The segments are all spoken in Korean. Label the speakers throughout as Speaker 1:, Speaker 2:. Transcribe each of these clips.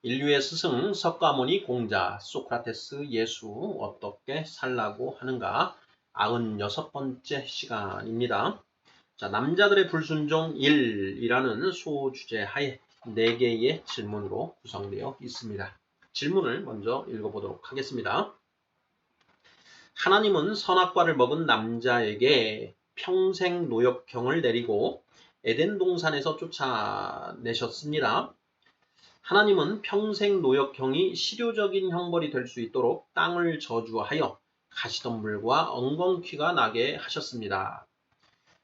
Speaker 1: 인류의 스승 석가모니 공자 소크라테스 예수 어떻게 살라고 하는가 96번째 시간입니다. 자, 남자들의 불순종 1이라는 소주제 하에 4개의 질문으로 구성되어 있습니다. 질문을 먼저 읽어보도록 하겠습니다. 하나님은 선악과를 먹은 남자에게 평생 노역형을 내리고 에덴 동산에서 쫓아내셨습니다. 하나님은 평생 노역형이 실효적인 형벌이 될 수 있도록 땅을 저주하여 가시덤불과 엉겅퀴가 나게 하셨습니다.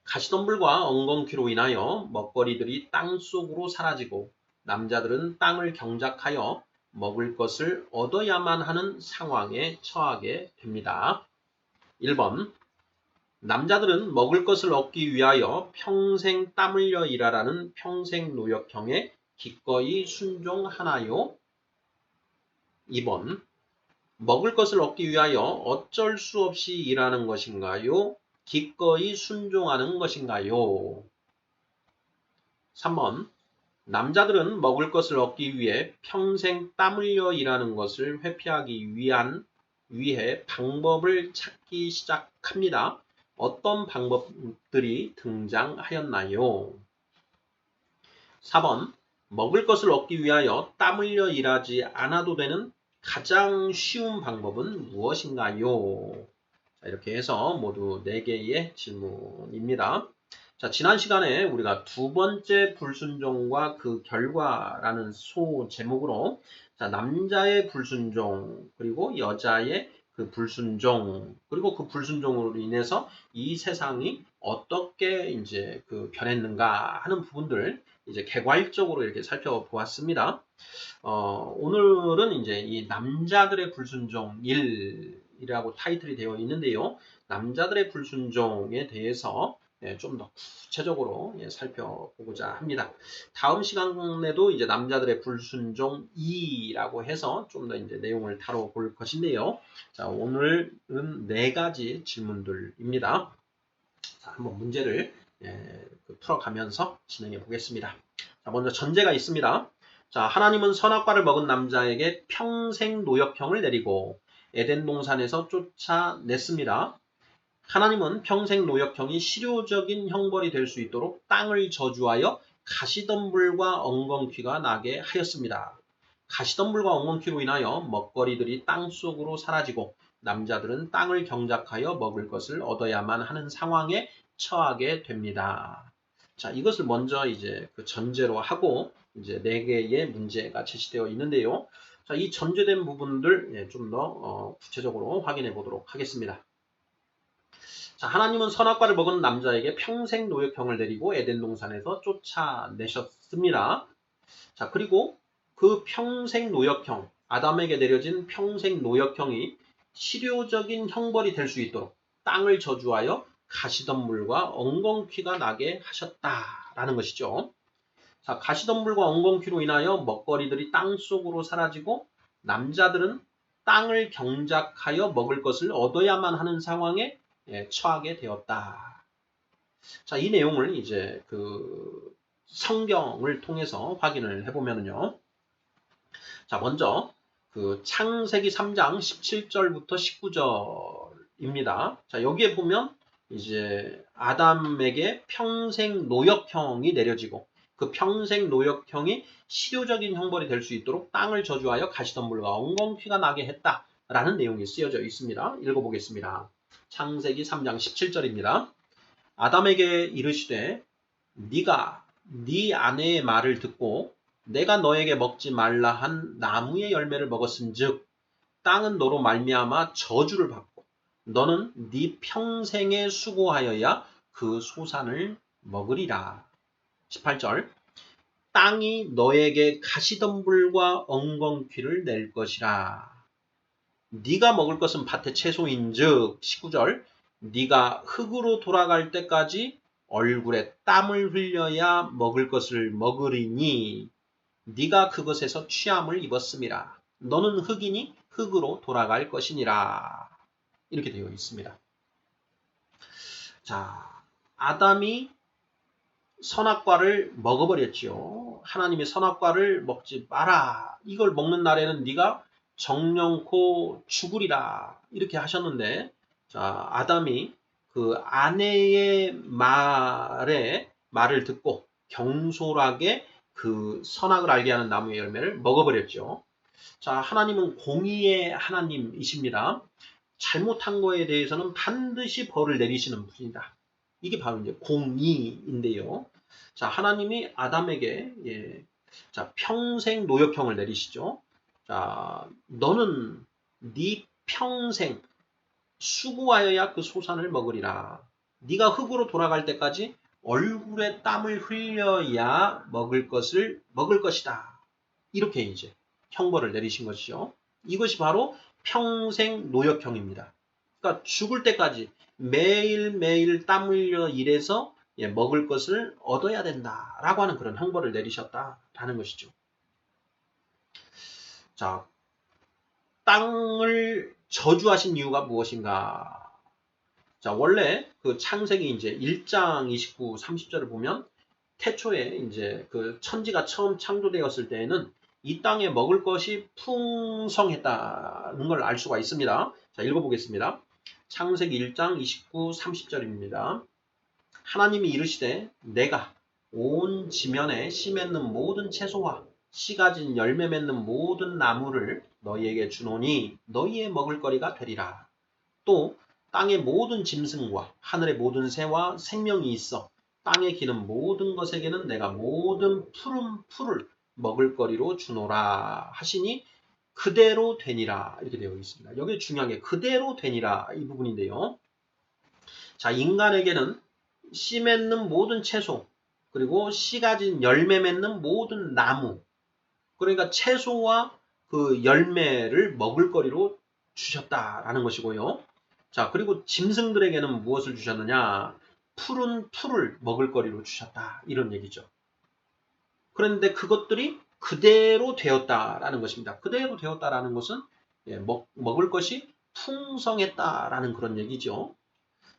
Speaker 1: 가시덤불과 엉겅퀴로 인하여 먹거리들이 땅속으로 사라지고 남자들은 땅을 경작하여 먹을 것을 얻어야만 하는 상황에 처하게 됩니다. 1번 남자들은 먹을 것을 얻기 위하여 평생 땀 흘려 일하라는 평생 노역형에 기꺼이 순종하나요? 2번 먹을 것을 얻기 위하여 어쩔 수 없이 일하는 것인가요? 기꺼이 순종하는 것인가요? 3번 남자들은 먹을 것을 얻기 위해 평생 땀 흘려 일하는 것을 회피하기 위해 방법을 찾기 시작합니다. 어떤 방법들이 등장하였나요? 4번 먹을 것을 얻기 위하여 땀 흘려 일하지 않아도 되는 가장 쉬운 방법은 무엇인가요? 자, 이렇게 해서 모두 4개의 질문입니다. 자, 지난 시간에 우리가 두 번째 불순종과 그 결과라는 소 제목으로 자, 남자의 불순종 그리고 여자의 그 불순종 그리고 그 불순종으로 인해서 이 세상이 어떻게 이제 그 변했는가 하는 부분들 이제 개괄적으로 이렇게 살펴보았습니다. 오늘은 이제 이 남자들의 불순종 1이라고 타이틀이 되어 있는데요. 남자들의 불순종에 대해서 좀 더 구체적으로 살펴보고자 합니다. 다음 시간에도 이제 남자들의 불순종 2라고 해서 좀 더 이제 내용을 다뤄볼 것인데요. 자, 오늘은 4가지 질문들입니다. 자, 한번 문제를 풀어가면서 진행해 보겠습니다. 자, 먼저 전제가 있습니다. 자, 하나님은 선악과를 먹은 남자에게 평생 노역형을 내리고 에덴 동산에서 쫓아냈습니다. 하나님은 평생 노역형이 실효적인 형벌이 될 수 있도록 땅을 저주하여 가시덤불과 엉겅퀴가 나게 하였습니다. 가시덤불과 엉겅퀴로 인하여 먹거리들이 땅속으로 사라지고 남자들은 땅을 경작하여 먹을 것을 얻어야만 하는 상황에 처하게 됩니다. 자, 이것을 먼저 이제 그 전제로 하고 이제 4개의 문제가 제시되어 있는데요. 자, 이 전제된 부분들 좀 더 구체적으로 확인해 보도록 하겠습니다. 자, 하나님은 선악과를 먹은 남자에게 평생 노역형을 내리고 에덴 동산에서 쫓아내셨습니다. 자, 그리고 그 평생 노역형, 아담에게 내려진 평생 노역형이 실효적인 형벌이 될 수 있도록 땅을 저주하여 가시덤불과 엉겅퀴가 나게 하셨다라는 것이죠. 자, 가시덤불과 엉겅퀴로 인하여 먹거리들이 땅속으로 사라지고 남자들은 땅을 경작하여 먹을 것을 얻어야만 하는 상황에 처하게 되었다. 자, 이 내용을 이제 그 성경을 통해서 확인을 해보면요. 자, 먼저 그 창세기 3장 17절부터 19절입니다. 자, 여기에 보면 이제 아담에게 평생 노역형이 내려지고 그 평생 노역형이 실효적인 형벌이 될 수 있도록 땅을 저주하여 가시덤불과 엉겅퀴가 나게 했다라는 내용이 쓰여져 있습니다. 읽어보겠습니다. 창세기 3장 17절입니다. 아담에게 이르시되 네가 네 아내의 말을 듣고 내가 너에게 먹지 말라 한 나무의 열매를 먹었은즉 땅은 너로 말미암아 저주를 받고 너는 네 평생에 수고하여야 그 소산을 먹으리라. 18절 땅이 너에게 가시덤불과 엉겅퀴를 낼 것이라. 네가 먹을 것은 밭의 채소인즉 19절 네가 흙으로 돌아갈 때까지 얼굴에 땀을 흘려야 먹을 것을 먹으리니 네가 그것에서 취함을 입었음이라. 너는 흙이니 흙으로 돌아갈 것이니라. 이렇게 되어 있습니다. 자, 아담이 선악과를 먹어버렸지요. 하나님이 선악과를 먹지 마라. 이걸 먹는 날에는 네가 정령코 죽으리라. 이렇게 하셨는데, 자, 아담이 그 아내의 말을 듣고 경솔하게 그 선악을 알게 하는 나무의 열매를 먹어버렸죠. 자, 하나님은 공의의 하나님이십니다. 잘못한 거에 대해서는 반드시 벌을 내리시는 분이다. 이게 바로 이제 공의인데요. 자, 하나님이 아담에게 자, 평생 노역형을 내리시죠. 자, 너는 네 평생 수고하여야 그 소산을 먹으리라. 네가 흙으로 돌아갈 때까지 얼굴에 땀을 흘려야 먹을 것이다. 이렇게 이제 형벌을 내리신 것이죠. 이것이 바로 평생 노역형입니다. 그러니까 죽을 때까지 매일매일 땀 흘려 일해서 먹을 것을 얻어야 된다라고 하는 그런 형벌을 내리셨다라는 것이죠. 자, 땅을 저주하신 이유가 무엇인가? 자, 원래 그 창세기 이제 1장 29, 30절을 보면 태초에 이제 그 천지가 처음 창조되었을 때에는 이 땅에 먹을 것이 풍성했다는 걸 알 수가 있습니다. 자, 읽어보겠습니다. 창세기 1장 29, 30절입니다. 하나님이 이르시되 내가 온 지면에 씨 맺는 모든 채소와 씨 가진 열매 맺는 모든 나무를 너희에게 주노니 너희의 먹을거리가 되리라. 또 땅의 모든 짐승과 하늘의 모든 새와 생명이 있어 땅에 기는 모든 것에게는 내가 모든 푸른 풀을 먹을거리로 주노라 하시니 그대로 되니라 이렇게 되어 있습니다. 여기 중요한 게 그대로 되니라 이 부분인데요. 자, 인간에게는 씨 맺는 모든 채소 그리고 씨 가진 열매 맺는 모든 나무 그러니까 채소와 그 열매를 먹을거리로 주셨다라는 것이고요. 자, 그리고 짐승들에게는 무엇을 주셨느냐? 푸른 풀을 먹을거리로 주셨다. 이런 얘기죠. 그런데 그것들이 그대로 되었다라는 것입니다. 그대로 되었다라는 것은 먹을 것이 풍성했다라는 그런 얘기죠.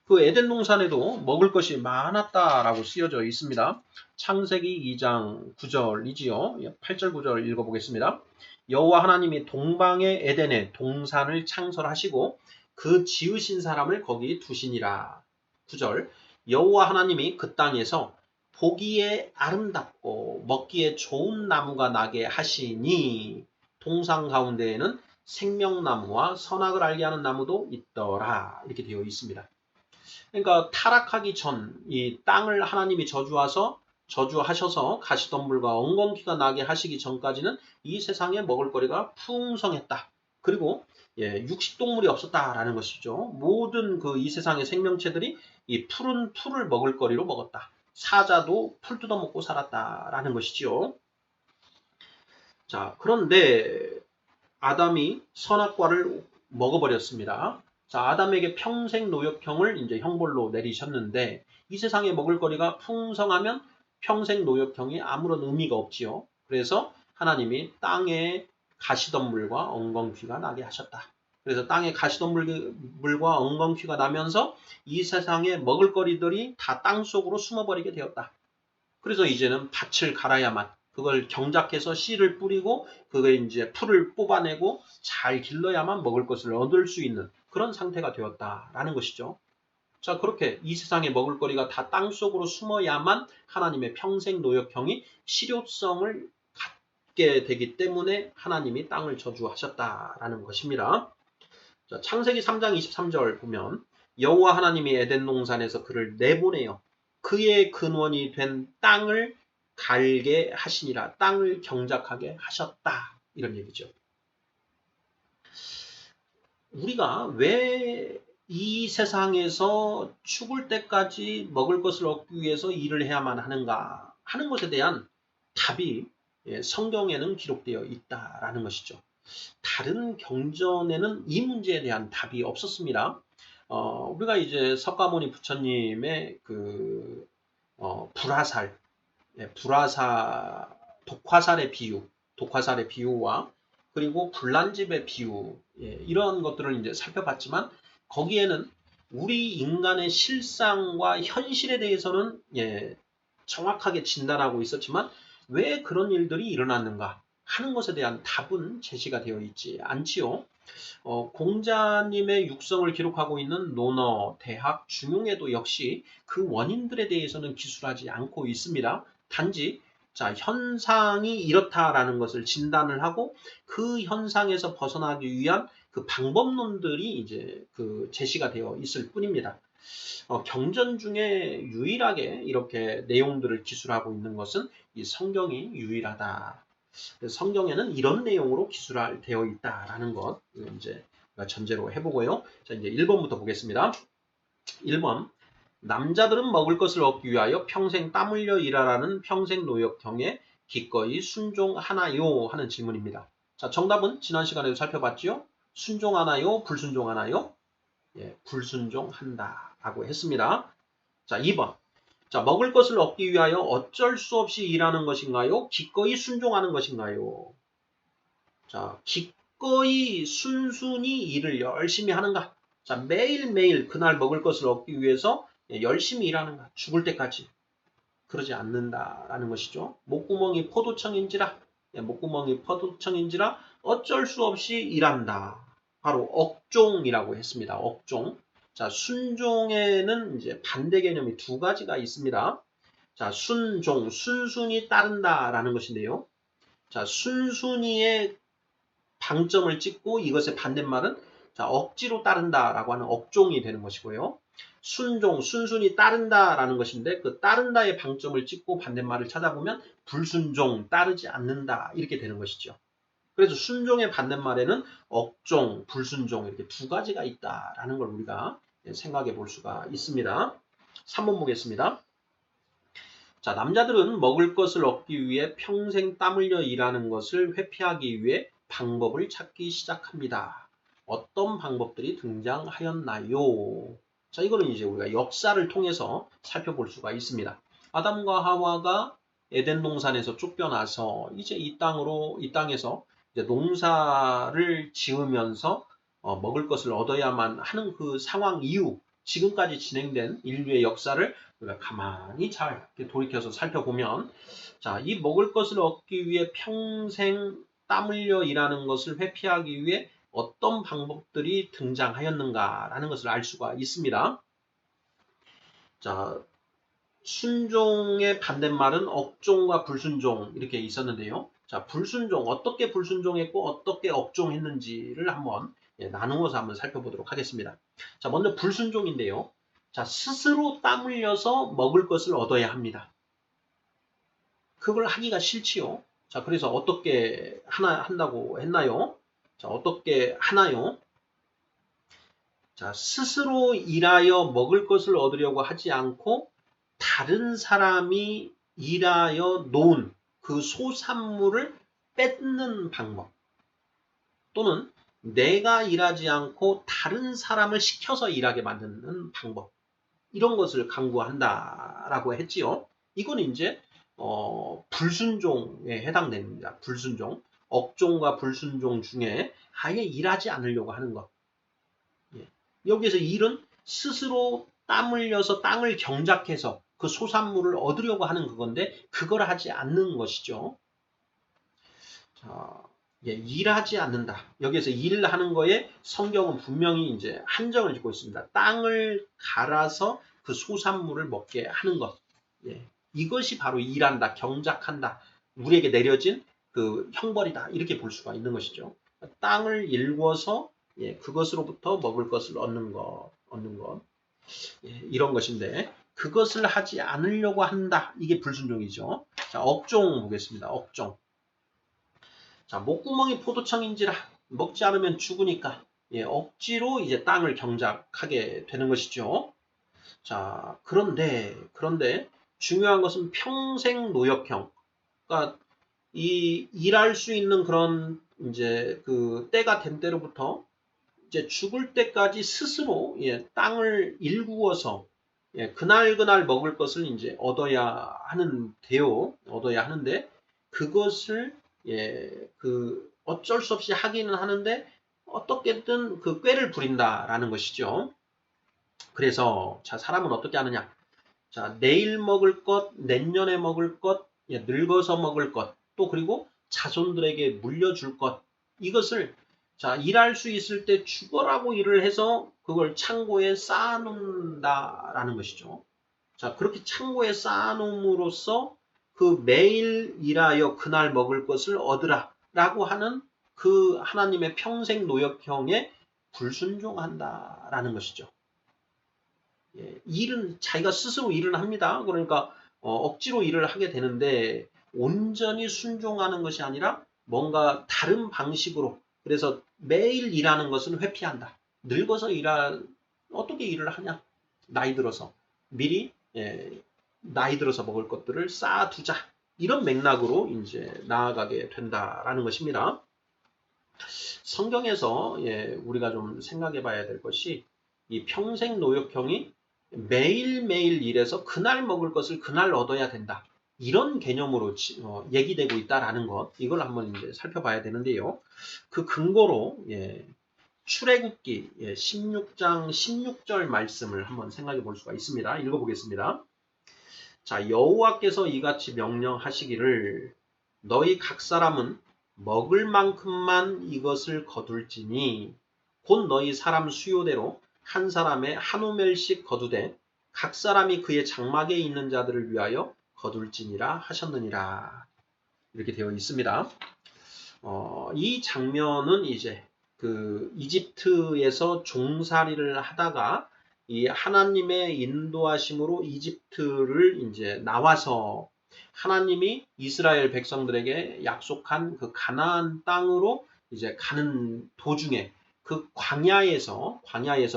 Speaker 1: 그 에덴 동산에도 먹을 것이 많았다라고 쓰여져 있습니다. 창세기 2장 9절이지요. 8절 9절 읽어보겠습니다. 여호와 하나님이 동방의 에덴에 동산을 창설하시고 그 지으신 사람을 거기 두시니라. 9절 여호와 하나님이 그 땅에서 보기에 아름답고 먹기에 좋은 나무가 나게 하시니 동산 가운데에는 생명나무와 선악을 알게 하는 나무도 있더라. 이렇게 되어 있습니다. 그러니까 타락하기 전 이 땅을 하나님이 저주하셔서 가시덤불과 엉겅퀴가 나게 하시기 전까지는 이 세상에 먹을거리가 풍성했다. 그리고 육식동물이 없었다라는 것이죠. 모든 그 이 세상의 생명체들이 이 푸른 풀을 먹을거리로 먹었다. 사자도 풀 뜯어먹고 살았다라는 것이지요. 자, 그런데 아담이 선악과를 먹어버렸습니다. 자, 아담에게 평생 노역형을 이제 형벌로 내리셨는데 이 세상에 먹을거리가 풍성하면 평생 노역형이 아무런 의미가 없지요. 그래서 하나님이 땅에 가시덤불과 엉겅퀴가 나게 하셨다. 그래서 땅에 가시덤불과 엉겅퀴가 나면서 이 세상의 먹을거리들이 다 땅속으로 숨어버리게 되었다. 그래서 이제는 밭을 갈아야만 그걸 경작해서 씨를 뿌리고 그게 이제 풀을 뽑아내고 잘 길러야만 먹을 것을 얻을 수 있는 그런 상태가 되었다라는 것이죠. 자, 그렇게 이 세상에 먹을거리가 다 땅속으로 숨어야만 하나님의 평생 노역형이 실효성을 갖게 되기 때문에 하나님이 땅을 저주하셨다라는 것입니다. 자, 창세기 3장 23절 보면 여호와 하나님이 에덴 동산에서 그를 내보내어 그의 근원이 된 땅을 갈게 하시니라. 땅을 경작하게 하셨다. 이런 얘기죠. 우리가 왜 이 세상에서 죽을 때까지 먹을 것을 얻기 위해서 일을 해야만 하는가 하는 것에 대한 답이 성경에는 기록되어 있다라는 것이죠. 다른 경전에는 이 문제에 대한 답이 없었습니다. 우리가 이제 석가모니 부처님의 그 불화살, 독화살의 비유와 그리고 불난집의 비유 이런 것들을 이제 살펴봤지만 거기에는 우리 인간의 실상과 현실에 대해서는 정확하게 진단하고 있었지만 왜 그런 일들이 일어났는가 하는 것에 대한 답은 제시가 되어 있지 않지요. 공자님의 육성을 기록하고 있는 논어, 대학, 중용에도 역시 그 원인들에 대해서는 기술하지 않고 있습니다. 단지 자, 현상이 이렇다라는 것을 진단을 하고 그 현상에서 벗어나기 위한 그 방법론들이 이제 그 제시가 되어 있을 뿐입니다. 경전 중에 유일하게 이렇게 내용들을 기술하고 있는 것은 이 성경이 유일하다. 성경에는 이런 내용으로 기술되어 있다라는 것 이제 전제로 해보고요. 자, 이제 1번부터 보겠습니다. 1번. 남자들은 먹을 것을 얻기 위하여 평생 땀 흘려 일하라는 평생 노역형에 기꺼이 순종하나요? 하는 질문입니다. 자, 정답은 지난 시간에도 살펴봤지요? 순종하나요? 불순종하나요? 예, 불순종한다 라고 했습니다. 자, 2번. 자, 먹을 것을 얻기 위하여 어쩔 수 없이 일하는 것인가요? 기꺼이 순종하는 것인가요? 자, 기꺼이 순순히 일을 열심히 하는가? 자, 매일매일 그날 먹을 것을 얻기 위해서 열심히 일하는가? 죽을 때까지. 그러지 않는다라는 것이죠. 목구멍이 포도청인지라, 목구멍이 포도청인지라 어쩔 수 없이 일한다. 바로 억종이라고 했습니다. 억종. 자, 순종에는 이제 반대 개념이 두 가지가 있습니다. 자, 순종, 순순히 따른다라는 것인데요. 자, 순순히의 방점을 찍고 이것의 반대말은 자, 억지로 따른다라고 하는 억종이 되는 것이고요. 순종, 순순히 따른다라는 것인데 그 따른다의 방점을 찍고 반대말을 찾아보면 불순종, 따르지 않는다 이렇게 되는 것이죠. 그래서 순종의 반대말에는 억종, 불순종 이렇게 두 가지가 있다라는 걸 우리가 생각해 볼 수가 있습니다. 3번 보겠습니다. 자, 남자들은 먹을 것을 얻기 위해 평생 땀 흘려 일하는 것을 회피하기 위해 방법을 찾기 시작합니다. 어떤 방법들이 등장하였나요? 자, 이거는 이제 우리가 역사를 통해서 살펴볼 수가 있습니다. 아담과 하와가 에덴 동산에서 쫓겨나서 이제 이 땅에서 이제 농사를 지으면서 먹을 것을 얻어야만 하는 그 상황 이후 지금까지 진행된 인류의 역사를 우리가 가만히 잘 돌이켜서 살펴보면 자, 이 먹을 것을 얻기 위해 평생 땀 흘려 일하는 것을 회피하기 위해 어떤 방법들이 등장하였는가라는 것을 알 수가 있습니다. 자, 순종의 반대말은 억종과 불순종 이렇게 있었는데요. 자, 불순종, 어떻게 불순종했고 어떻게 억종했는지를 한번 나누어서 한번 살펴보도록 하겠습니다. 자, 먼저 불순종인데요. 자, 스스로 땀 흘려서 먹을 것을 얻어야 합니다. 그걸 하기가 싫지요. 자, 그래서 어떻게 한다고 했나요? 자, 어떻게 하나요? 자, 스스로 일하여 먹을 것을 얻으려고 하지 않고 다른 사람이 일하여 놓은 그 소산물을 뺏는 방법 또는 내가 일하지 않고 다른 사람을 시켜서 일하게 만드는 방법 이런 것을 강구한다라고 했지요. 이건 이제 불순종에 해당됩니다. 불순종. 억종과 불순종 중에 아예 일하지 않으려고 하는 것. 예. 여기에서 일은 스스로 땀 흘려서 땅을 경작해서 그 소산물을 얻으려고 하는 그건데 그걸 하지 않는 것이죠. 자, 예, 일하지 않는다. 여기에서 일하는 거에 성경은 분명히 이제 한정을 짓고 있습니다. 땅을 갈아서 그 소산물을 먹게 하는 것. 예, 이것이 바로 일한다, 경작한다. 우리에게 내려진 그 형벌이다. 이렇게 볼 수가 있는 것이죠. 땅을 일궈서 예, 그것으로부터 먹을 것을 얻는 것. 예, 이런 것인데 그것을 하지 않으려고 한다. 이게 불순종이죠. 자, 억종 보겠습니다. 억종. 자, 목구멍이 포도청인지라 먹지 않으면 죽으니까 예, 억지로 이제 땅을 경작하게 되는 것이죠. 자, 그런데 중요한 것은 평생 노역형. 그러니까 이 일할 수 있는 그런 이제 그 때가 된 때로부터 이제 죽을 때까지 스스로 예, 땅을 일구어서 예, 그날 먹을 것을 이제 얻어야 하는데 그것을 예, 그 어쩔 수 없이 하기는 하는데 어떻게든 그 꾀를 부린다라는 것이죠. 그래서 자, 사람은 어떻게 하느냐? 자, 내일 먹을 것, 내년에 먹을 것, 예, 늙어서 먹을 것, 또 그리고 자손들에게 물려줄 것, 이것을 자, 일할 수 있을 때 죽어라고 일을 해서 그걸 창고에 쌓아놓는다라는 것이죠. 자, 그렇게 창고에 쌓아놓음으로써 그 매일 일하여 그날 먹을 것을 얻으라 라고 하는 그 하나님의 평생 노역형에 불순종한다라는 것이죠. 예, 일은 자기가 스스로 일을 합니다. 그러니까 억지로 일을 하게 되는데 온전히 순종하는 것이 아니라 뭔가 다른 방식으로 그래서 매일 일하는 것은 회피한다. 늙어서 어떻게 일을 하냐? 나이 들어서 미리 나이 들어서 먹을 것들을 쌓아두자. 이런 맥락으로 이제 나아가게 된다라는 것입니다. 성경에서 우리가 좀 생각해 봐야 될 것이 이 평생 노역형이 매일매일 일해서 그날 먹을 것을 그날 얻어야 된다. 이런 개념으로 얘기되고 있다라는 것, 이걸 한번 이제 살펴봐야 되는데요. 그 근거로 출애굽기 16장 16절 말씀을 한번 생각해 볼 수가 있습니다. 읽어보겠습니다. 자, 여호와께서 이같이 명령하시기를 너희 각 사람은 먹을 만큼만 이것을 거둘지니 곧 너희 사람 수요대로 한 사람의 한 오멜씩 거두되 각 사람이 그의 장막에 있는 자들을 위하여 거둘지니라 하셨느니라. 이렇게 되어 있습니다. 이 장면은 이제 그 이집트에서 종살이를 하다가 이 하나님의 인도하심으로 이집트를 이제 나와서 하나님이 이스라엘 백성들에게 약속한 그 가나안 땅으로 이제 가는 도중에 그 광야에서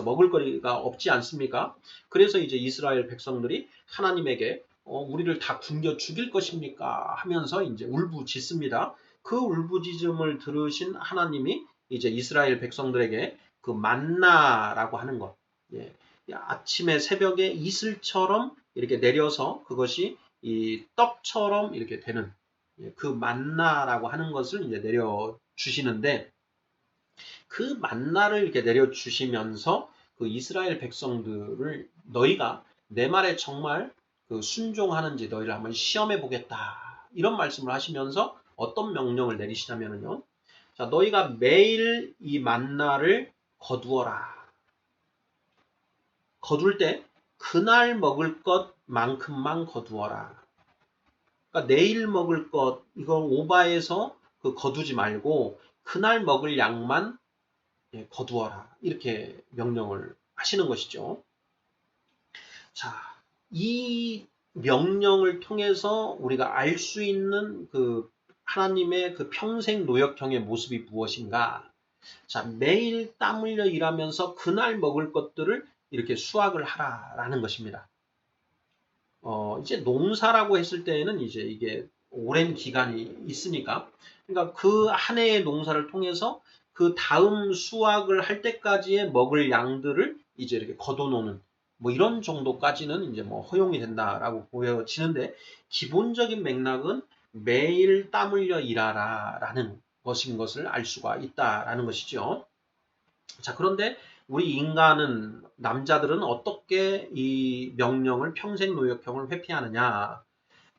Speaker 1: 먹을 거리가 없지 않습니까? 그래서 이제 이스라엘 백성들이 하나님에게 우리를 다 굶겨 죽일 것입니까? 하면서 이제 울부짖습니다. 그 울부짖음을 들으신 하나님이 이제 이스라엘 백성들에게 그 만나라고 하는 것, 아침에 새벽에 이슬처럼 이렇게 내려서 그것이 이 떡처럼 이렇게 되는 그 만나라고 하는 것을 이제 내려 주시는데 그 만나를 이렇게 내려 주시면서 그 이스라엘 백성들을 너희가 내 말에 정말 그 순종하는지 너희를 한번 시험해 보겠다. 이런 말씀을 하시면서 어떤 명령을 내리시냐면요. 자, 너희가 매일 이 만나를 거두어라. 거둘 때 그날 먹을 것만큼만 거두어라. 그러니까 내일 먹을 것 이걸 오바해서 그 거두지 말고 그날 먹을 양만 거두어라. 이렇게 명령을 하시는 것이죠. 자, 이 명령을 통해서 우리가 알 수 있는 그 하나님의 그 평생 노역형의 모습이 무엇인가? 자, 매일 땀 흘려 일하면서 그날 먹을 것들을 이렇게 수확을 하라라는 것입니다. 이제 농사라고 했을 때에는 이제 이게 오랜 기간이 있으니까, 그러니까 그 한 해의 농사를 통해서 그 다음 수확을 할 때까지의 먹을 양들을 이제 이렇게 걷어놓는 뭐 이런 정도까지는 이제 뭐 허용이 된다라고 보여지는데 기본적인 맥락은 매일 땀 흘려 일하라라는 것인 것을 알 수가 있다라는 것이죠. 자, 그런데 우리 인간은 남자들은 어떻게 이 명령을 평생 노역형을 회피하느냐?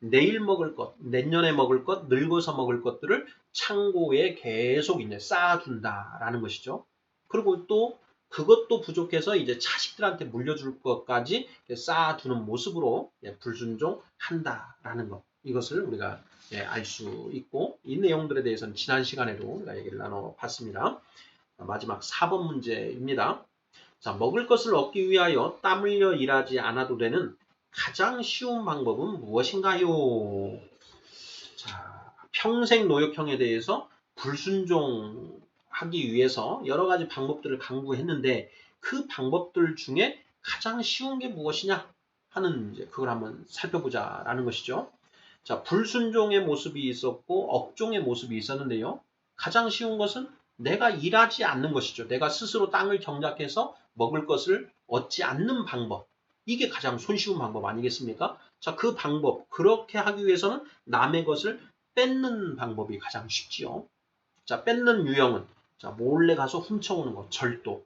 Speaker 1: 내일 먹을 것, 내년에 먹을 것, 늙어서 먹을 것들을 창고에 계속 이제 쌓아둔다라는 것이죠. 그리고 또 그것도 부족해서 이제 자식들한테 물려줄 것까지 쌓아두는 모습으로 불순종한다라는 것. 이것을 우리가 알 수 있고 이 내용들에 대해서는 지난 시간에도 우리가 얘기를 나눠봤습니다. 마지막 4번 문제입니다. 자, 먹을 것을 얻기 위하여 땀 흘려 일하지 않아도 되는 가장 쉬운 방법은 무엇인가요? 자, 평생 노역형에 대해서 불순종하기 위해서 여러 가지 방법들을 강구했는데 그 방법들 중에 가장 쉬운 게 무엇이냐 하는 이제 그걸 한번 살펴보자라는 것이죠. 자, 불순종의 모습이 있었고 억종의 모습이 있었는데요. 가장 쉬운 것은 내가 일하지 않는 것이죠. 내가 스스로 땅을 경작해서 먹을 것을 얻지 않는 방법. 이게 가장 손쉬운 방법 아니겠습니까? 자, 그 방법, 그렇게 하기 위해서는 남의 것을 뺏는 방법이 가장 쉽지요. 자, 뺏는 유형은, 자, 몰래 가서 훔쳐오는 것, 절도.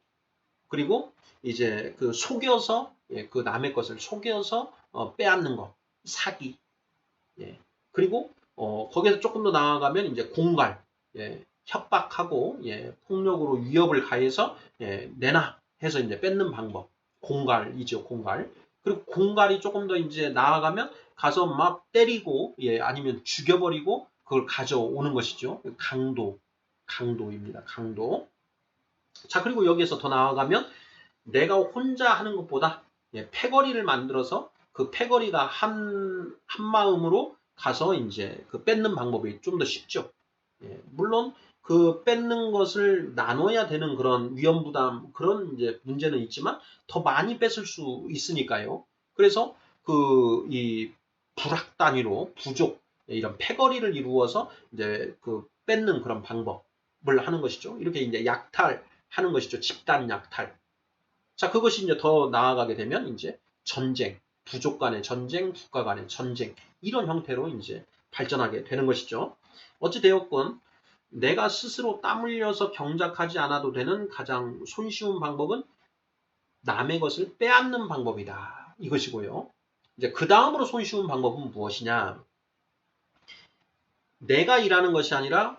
Speaker 1: 그리고 이제 그 속여서, 그 남의 것을 속여서 빼앗는 것, 사기. 예. 그리고 거기서 조금 더 나아가면 이제 공갈, 예. 협박하고 예. 폭력으로 위협을 가해서 예. 내놔 해서 이제 뺏는 방법. 공갈이죠, 공갈. 그리고 공갈이 조금 더 이제 나아가면 가서 막 때리고 예. 아니면 죽여버리고 그걸 가져오는 것이죠. 강도입니다. 강도. 자, 그리고 여기에서 더 나아가면 내가 혼자 하는 것보다 예, 패거리를 만들어서 그 패거리가 한 마음으로 가서 이제 그 뺏는 방법이 좀 더 쉽죠. 예, 물론 그 뺏는 것을 나눠야 되는 그런 위험 부담 그런 이제 문제는 있지만 더 많이 뺏을 수 있으니까요. 그래서 그 이 부락 단위로 부족 예, 이런 패거리를 이루어서 이제 그 뺏는 그런 방법을 하는 것이죠. 이렇게 이제 약탈하는 것이죠. 집단 약탈. 자, 그것이 이제 더 나아가게 되면 이제 전쟁, 부족 간의 전쟁, 국가 간의 전쟁 이런 형태로 이제 발전하게 되는 것이죠. 어찌 되었건 내가 스스로 땀 흘려서 경작하지 않아도 되는 가장 손쉬운 방법은 남의 것을 빼앗는 방법이다. 이것이고요. 이제 그 다음으로 손쉬운 방법은 무엇이냐? 내가 일하는 것이 아니라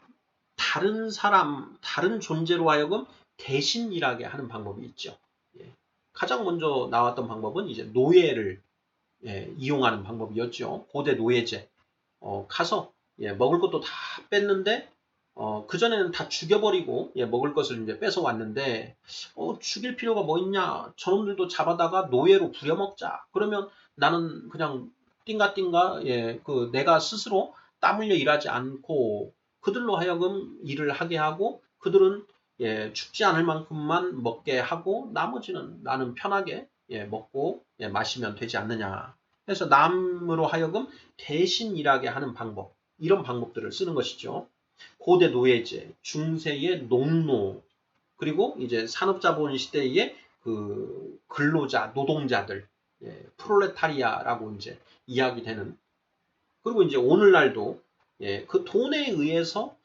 Speaker 1: 다른 사람, 다른 존재로 하여금 대신 일하게 하는 방법이 있죠. 예. 가장 먼저 나왔던 방법은 이제 노예를 예, 이용하는 방법이었죠. 고대 노예제. 가서 예, 먹을 것도 다 뺐는데 그전에는 다 죽여버리고 예, 먹을 것을 이제 뺏어 왔는데 죽일 필요가 뭐 있냐? 저놈들도 잡아다가 노예로 부려먹자. 그러면 나는 그냥 띵가띵가 예, 그 내가 스스로 땀 흘려 일하지 않고 그들로 하여금 일을 하게 하고 그들은 예, 죽지 않을 만큼만 먹게 하고 나머지는 나는 편하게 예, 먹고 예, 마시면 되지 않느냐. 그래서 남으로 하여금 대신 일하게 하는 방법 이런 방법들을 쓰는 것이죠. 고대 노예제, 중세의 농노, 그리고 이제 산업자본 시대의 그 근로자, 노동자들, 예, 프롤레타리아라고 이제 이야기되는. 그리고 이제 오늘날도 예, 그 돈에 의해서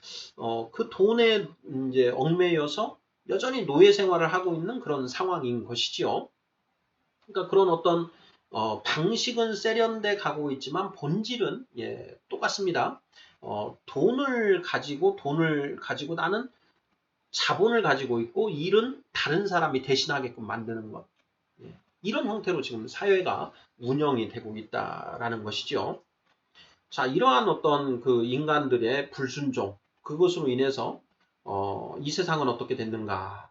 Speaker 1: 그 돈에 이제 얽매여서 여전히 노예 생활을 하고 있는 그런 상황인 것이지요. 그러니까 그런 어떤 방식은 세련돼 가고 있지만 본질은 예, 똑같습니다. 돈을 가지고 나는 자본을 가지고 있고 일은 다른 사람이 대신하게끔 만드는 것. 예, 이런 형태로 지금 사회가 운영이 되고 있다라는 것이죠. 자, 이러한 어떤 그 인간들의 불순종, 그것으로 인해서 이 세상은 어떻게 됐는가?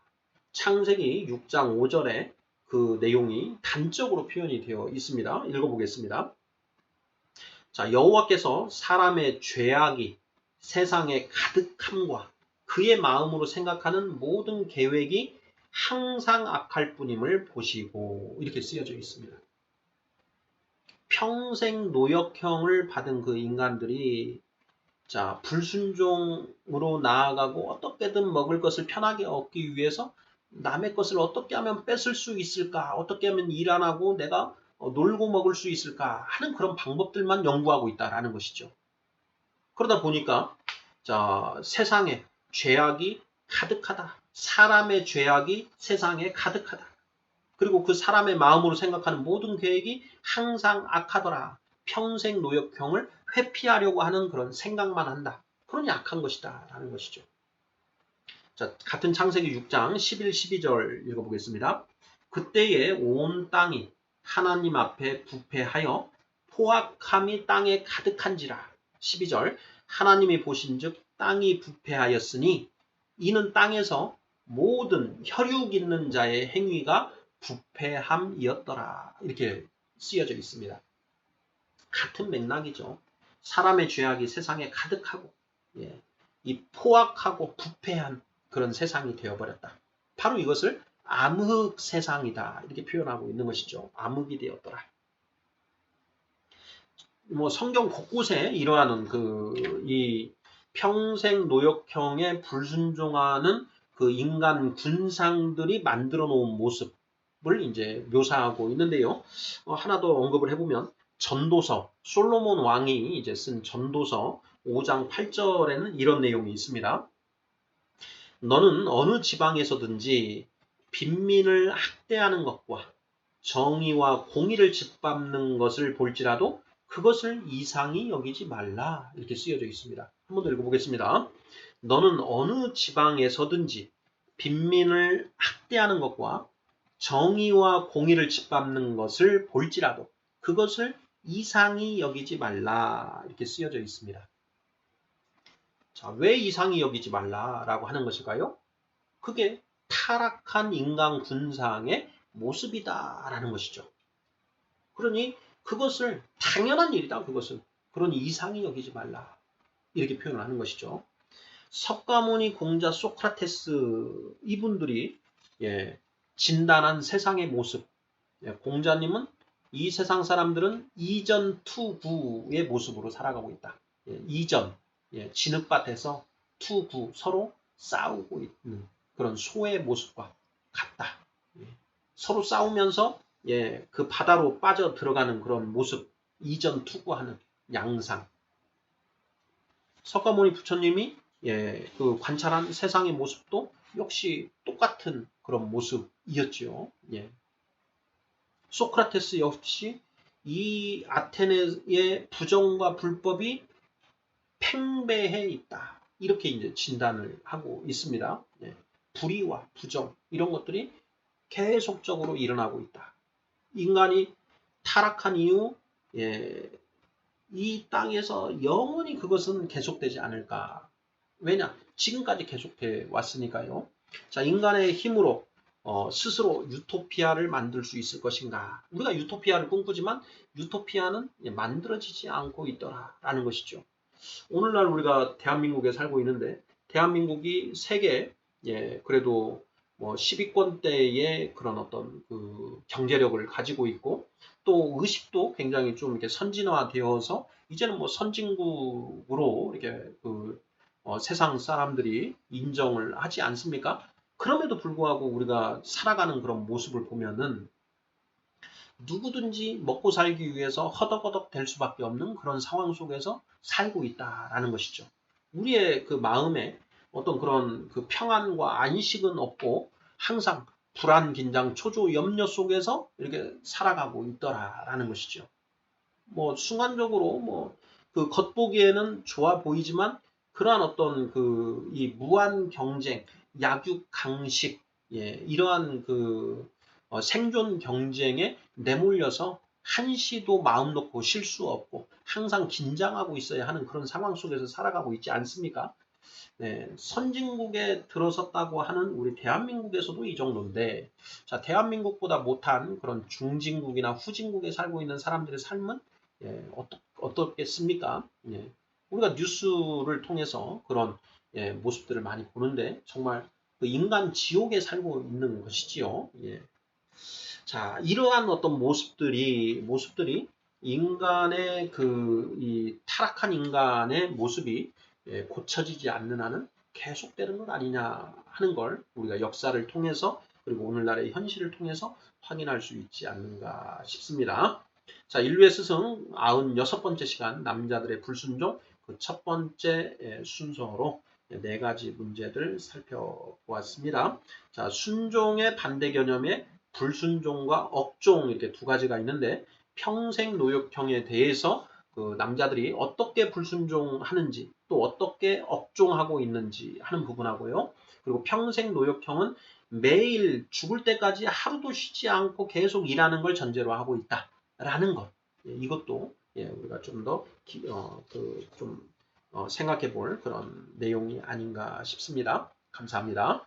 Speaker 1: 창세기 6장 5절에 그 내용이 단적으로 표현이 되어 있습니다. 읽어보겠습니다. 자, 여호와께서 사람의 죄악이 세상에 가득함과 그의 마음으로 생각하는 모든 계획이 항상 악할 뿐임을 보시고 이렇게 쓰여져 있습니다. 평생 노역형을 받은 그 인간들이 자, 불순종으로 나아가고 어떻게든 먹을 것을 편하게 얻기 위해서 남의 것을 어떻게 하면 뺏을 수 있을까? 어떻게 하면 일 안 하고 내가 놀고 먹을 수 있을까? 하는 그런 방법들만 연구하고 있다라는 것이죠. 그러다 보니까 자, 세상에 죄악이 가득하다. 사람의 죄악이 세상에 가득하다. 그리고 그 사람의 마음으로 생각하는 모든 계획이 항상 악하더라. 평생 노역형을 회피하려고 하는 그런 생각만 한다. 그러니 악한 것이다. 라는 것이죠. 자, 같은 창세기 6장 11, 12절 읽어보겠습니다. 그때에 온 땅이 하나님 앞에 부패하여 포악함이 땅에 가득한지라. 12절 하나님이 보신즉 땅이 부패하였으니 이는 땅에서 모든 혈육 있는 자의 행위가 부패함이었더라. 이렇게 쓰여져 있습니다. 같은 맥락이죠. 사람의 죄악이 세상에 가득하고 예, 이 포악하고 부패한 그런 세상이 되어버렸다. 바로 이것을 암흑 세상이다. 이렇게 표현하고 있는 것이죠. 암흑이 되었더라. 뭐 성경 곳곳에 이러한 이 평생 노역형에 불순종하는 그 인간 군상들이 만들어 놓은 모습을 이제 묘사하고 있는데요. 하나 더 언급을 해보면 전도서, 솔로몬 왕이 이제 쓴 전도서 5장 8절에는 이런 내용이 있습니다. 너는 어느 지방에서든지 빈민을 학대하는 것과 정의와 공의를 짓밟는 것을 볼지라도 그것을 이상히 여기지 말라. 이렇게 쓰여져 있습니다. 한 번 더 읽어보겠습니다. 너는 어느 지방에서든지 빈민을 학대하는 것과 정의와 공의를 짓밟는 것을 볼지라도 그것을 이상히 여기지 말라. 이렇게 쓰여져 있습니다. 자, 왜 이상히 여기지 말라라고 하는 것일까요? 그게 타락한 인간 군상의 모습이다라는 것이죠. 그러니 그것을 당연한 일이다. 그것은 그러니 이상히 여기지 말라. 이렇게 표현을 하는 것이죠. 석가모니 공자 소크라테스 이분들이 진단한 세상의 모습. 공자님은 이 세상 사람들은 이전 투구의 모습으로 살아가고 있다. 이전, 진흙밭에서 투구, 서로 싸우고 있는 그런 소의 모습과 같다. 서로 싸우면서 그 바다로 빠져 들어가는 그런 모습, 이전 투구하는 양상. 석가모니 부처님이 그 관찰한 세상의 모습도 역시 똑같은 그런 모습이었죠. 소크라테스 역시 이 아테네의 부정과 불법이 팽배해 있다. 이렇게 이제 진단을 하고 있습니다. 불의와 부정 이런 것들이 계속적으로 일어나고 있다. 인간이 타락한 이후 이 땅에서 영원히 그것은 계속되지 않을까. 왜냐? 지금까지 계속돼 왔으니까요. 자, 인간의 힘으로 스스로 유토피아를 만들 수 있을 것인가. 우리가 유토피아를 꿈꾸지만 유토피아는 만들어지지 않고 있더라라는 것이죠. 오늘날 우리가 대한민국에 살고 있는데 대한민국이 세계 그래도 뭐 10위권대의 그런 어떤 그 경제력을 가지고 있고 또 의식도 굉장히 좀 이렇게 선진화되어서 이제는 뭐 선진국으로 이렇게 그 세상 사람들이 인정을 하지 않습니까? 그럼에도 불구하고 우리가 살아가는 그런 모습을 보면은 누구든지 먹고 살기 위해서 허덕허덕 될 수밖에 없는 그런 상황 속에서 살고 있다라는 것이죠. 우리의 그 마음에 어떤 그런 그 평안과 안식은 없고 항상 불안, 긴장, 초조, 염려 속에서 이렇게 살아가고 있더라라는 것이죠. 뭐 순간적으로 뭐 그 겉보기에는 좋아 보이지만 그러한 어떤 그 이 무한 경쟁, 약육 강식, 이러한 그 생존 경쟁에 내몰려서 한시도 마음 놓고 쉴 수 없고 항상 긴장하고 있어야 하는 그런 상황 속에서 살아가고 있지 않습니까? 선진국에 들어섰다고 하는 우리 대한민국에서도 이 정도인데, 자, 대한민국보다 못한 그런 중진국이나 후진국에 살고 있는 사람들의 삶은 어떻겠습니까? 우리가 뉴스를 통해서 그런 모습들을 많이 보는데 정말 그 인간 지옥에 살고 있는 것이지요. 자, 이러한 어떤 모습들이 인간의 이 타락한 인간의 모습이 고쳐지지 않는 한은 계속되는 것 아니냐 하는 걸 우리가 역사를 통해서 그리고 오늘날의 현실을 통해서 확인할 수 있지 않는가 싶습니다. 자, 인류의 스승 96번째 시간 남자들의 불순종 그 첫 번째 순서로 네 가지 문제들 살펴보았습니다. 자, 순종의 반대 개념에 불순종과 억종 이렇게 두 가지가 있는데 평생 노역형에 대해서 그 남자들이 어떻게 불순종하는지 또 어떻게 억종하고 있는지 하는 부분하고요. 그리고 평생 노역형은 매일 죽을 때까지 하루도 쉬지 않고 계속 일하는 걸 전제로 하고 있다라는 것. 이것도 우리가 좀 더 생각해 볼 그런 내용이 아닌가 싶습니다. 감사합니다.